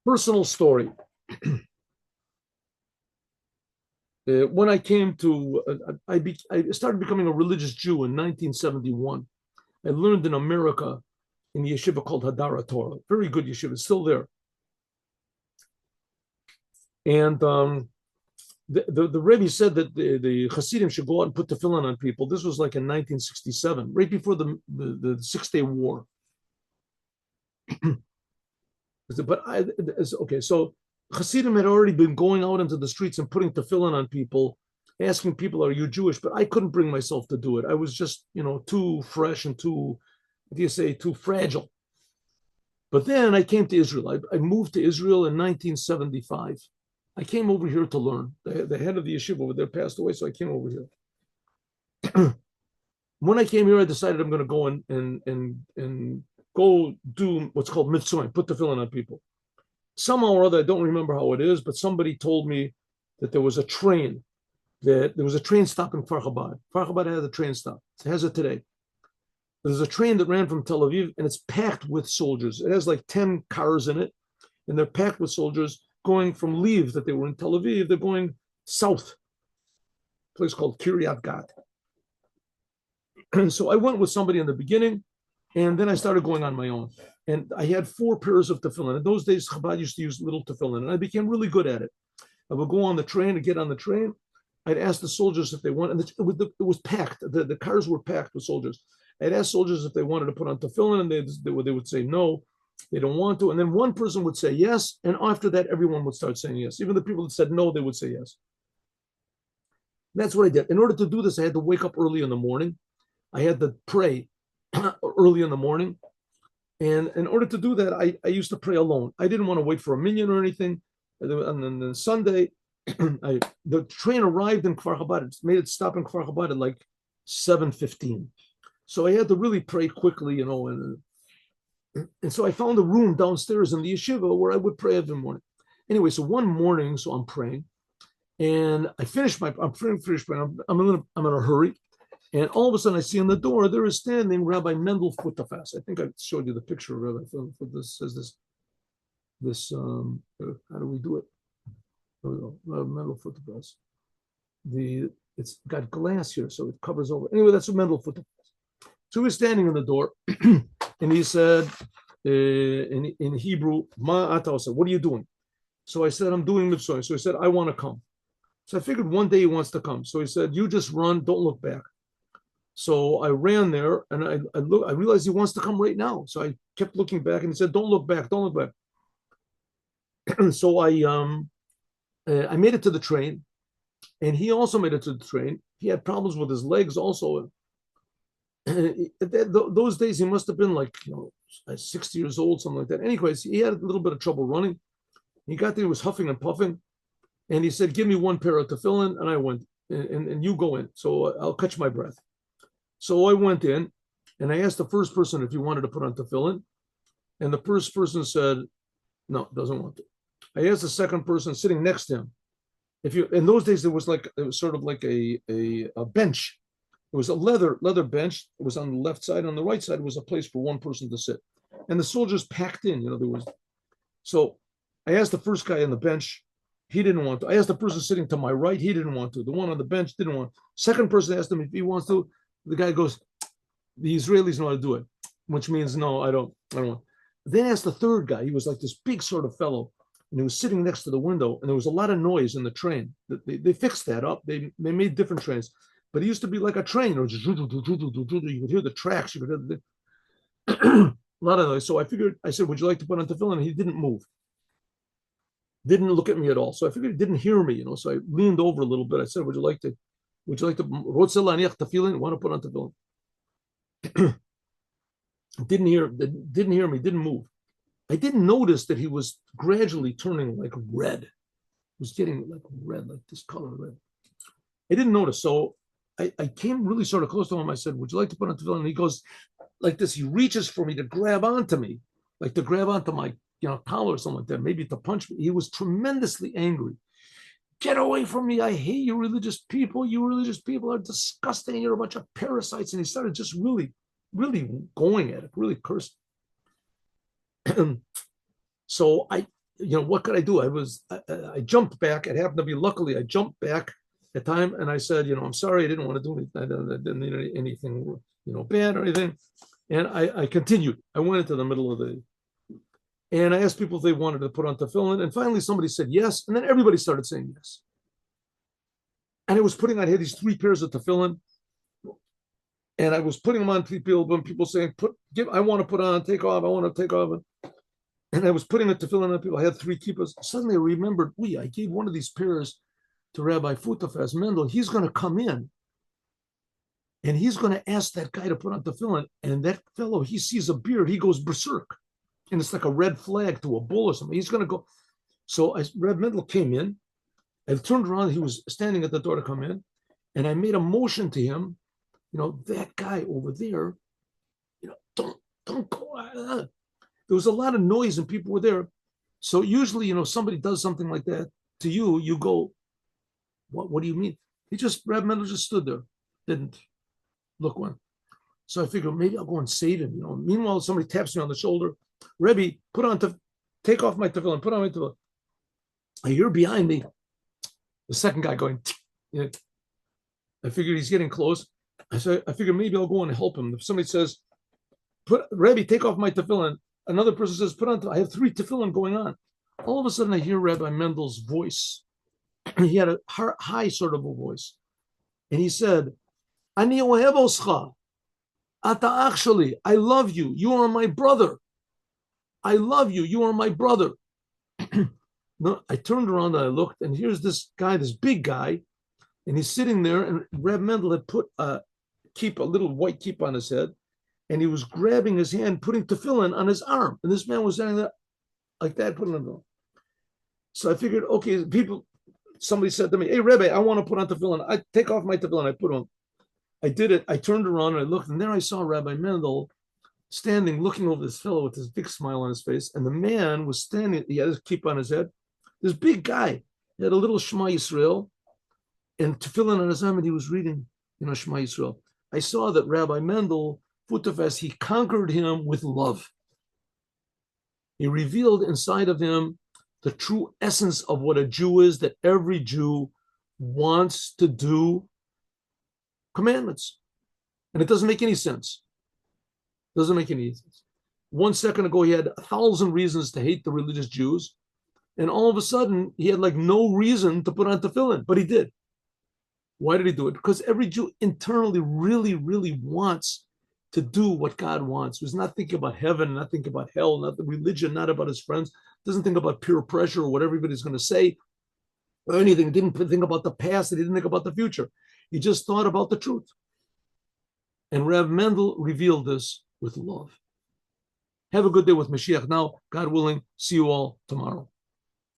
Personal story. When I came to, I started becoming a religious Jew in 1971. I learned in America in the yeshiva called Hadara Torah. Very good yeshiva, it's still there. And the Rebbe said that the Hasidim should go out and put tefillin on people. This was like in 1967, right before the 6 Day War. But okay, so Hasidim had already been going out into the streets and putting tefillin on people, asking people, "Are you Jewish?" But I couldn't bring myself to do it. I was just, too fresh and too, what do you say, too fragile. But then I came to Israel. I moved to Israel in 1975. I came over here to learn. The head of the yeshiva over there passed away, so I came over here. When I came here, I decided I'm going to go and go do what's called Mivtzoim, put tefillin on people. Somehow or other, I don't remember how it is, but somebody told me that there was a train stop in Kfar Chabad. Kfar Chabad had a train stop. It has it today. There's a train that ran from Tel Aviv, and it's packed with soldiers. It has like 10 cars in it, and they're packed with soldiers going from Lviv, that they were in Tel Aviv. They're going south, a place called Kiryat Gat. And so I went with somebody in the beginning, and then I started going on my own. And I had 4 pairs of tefillin. In those days, Chabad used to use little tefillin, and I became really good at it. I would go on the train and get on the train. I'd ask the soldiers if they want, and it was packed. The cars were packed with soldiers. I'd ask soldiers if they wanted to put on tefillin, and they would say no, they don't want to. And then one person would say yes, and after that, everyone would start saying yes. Even the people that said no, they would say yes. That's what I did. In order to do this, I had to wake up early in the morning. I had to pray early in the morning. And in order to do that, I used to pray alone. I didn't want to wait for a minyan or anything. And then Sunday, the train arrived in Kfar Chabad. It made it stop in Kfar Chabad at like 7:15. So I had to really pray quickly, and so I found a room downstairs in the yeshiva where I would pray every morning. Anyway, so one morning, so I'm praying, and I'm praying. I'm in a hurry, and all of a sudden I see on the door there is standing Rabbi Mendel Futafas. I think I showed you the picture of Rabbi Futafas. Says this. How do we do it? Rabbi Mendel Futafas. It's got glass here, so it covers over. Anyway, that's what Mendel Futafas. So he was standing in the door, and he said in Hebrew, "Ma ata osa, what are you doing?" So I said, "I'm doing Mivtzoim." So he said, "I want to come." So I figured one day he wants to come. So he said, "You just run, don't look back." So I ran there, and I realized he wants to come right now. So I kept looking back, and he said, "Don't look back, don't look back." So I made it to the train, and he also made it to the train. He had problems with his legs also. Those days he must have been like 60 years old, something like that. Anyways, he had a little bit of trouble running. He got there, he was huffing and puffing, and he said, "Give me 1 pair of tefillin," and I went, and you go in, so I'll catch my breath. So I went in, and I asked the first person if he wanted to put on tefillin, and the first person said, "No, doesn't want to." I asked the second person sitting next to him, in those days it was sort of like a bench. It was a leather bench. It was on the left side. On the right side was a place for one person to sit. And the soldiers packed in, there was. So I asked the first guy on the bench. He didn't want to. I asked the person sitting to my right. He didn't want to. The one on the bench didn't want to. Second person asked him if he wants to. The guy goes, "The Israelis know how to do it," which means no, I don't want. Then asked the third guy. He was like this big sort of fellow, and he was sitting next to the window, and there was a lot of noise in the train. They fixed that up. They made different trains. But it used to be like a train. You could hear the tracks. You could hear a lot of noise. So I said, "Would you like to put on tefillin?" And he didn't move. Didn't look at me at all. So I figured he didn't hear me, So I leaned over a little bit. I said, "Would you like to tefillin? Want to put on tefillin?" Didn't hear me, didn't move. I didn't notice that he was gradually turning like red. He was getting like red, like this color red. I didn't notice. So I came really sort of close to him. I said, "Would you like to put on tefillin?" And he goes like this. He reaches for me to grab onto me, like to grab onto my collar or something like that, maybe to punch me. He was tremendously angry. "Get away from me. I hate you religious people. You religious people are disgusting. You're a bunch of parasites." And he started just really, really going at it, really cursing. So what could I do? I jumped back. It happened to be, luckily, I jumped back at time, and I said, I'm sorry, I didn't want to do anything. I didn't need anything, bad or anything. And I continued. I went into the middle of and I asked people if they wanted to put on tefillin, and finally somebody said yes, and then everybody started saying yes. And I was I had these 3 pairs of tefillin, and I was putting them on people, when people saying, I want to put on, take off, I want to take off. And I was putting a tefillin on people. I had 3 kippahs. Suddenly I remembered, I gave one of these pairs to Rabbi Futafas Mendel. He's going to come in, and he's going to ask that guy to put on tefillin. And that fellow, he sees a beard, he goes berserk. And it's like a red flag to a bull or something. He's going to go. So Rabbi Mendel came in. I turned around. He was standing at the door to come in. And I made a motion to him, that guy over there, don't go. There was a lot of noise and people were there. So usually, somebody does something like that to you, you go, what do you mean? Rabbi Mendel just stood there, didn't look one. So I figured maybe I'll go and save him. Meanwhile, somebody taps me on the shoulder. Rebbe, take off my tefillin, put on my tefillin. I hear behind me the second guy going, I figured he's getting close. I figured maybe I'll go and help him. If somebody says, Rebbe, take off my tefillin, another person says, I have 3 tefillin going on. All of a sudden I hear Rabbi Mendel's voice. He had a high sort of a voice. And he said, Ani ohev oscha. Ata ach sheli. I love you. You are my brother. I love you. You are my brother. No, I turned around and I looked, and here's this guy, this big guy, and he's sitting there, and Reb Mendel had put a little white kippah on his head, and he was grabbing his hand, putting tefillin on his arm. And this man was standing there like that, putting it on. So I figured, okay, somebody said to me, hey, Rebbe, I want to put on tefillin. I take off my tefillin. I put on. I did it. I turned around and I looked, and there I saw Rabbi Mendel standing, looking over this fellow with this big smile on his face. And the man was standing, he had his kippah on his head. This big guy, he had a little Shema Yisrael and tefillin on his arm, and he was reading, Shema Yisrael. I saw that Rabbi Mendel, Futafas, he conquered him with love. He revealed inside of him the true essence of what a Jew is, that every Jew wants to do commandments. And it doesn't make any sense. Doesn't make any sense. 1 second ago, he had 1,000 reasons to hate the religious Jews. And all of a sudden, he had like no reason to put on tefillin, but he did. Why did he do it? Because every Jew internally really, really wants to do what God wants. He's not thinking about heaven, not thinking about hell, not the religion, not about his friends. Doesn't think about peer pressure or what everybody's going to say or anything. He didn't think about the past. He didn't think about the future. He just thought about the truth. And Reb Mendel revealed this with love. Have a good day with Mashiach. Now, God willing, see you all tomorrow.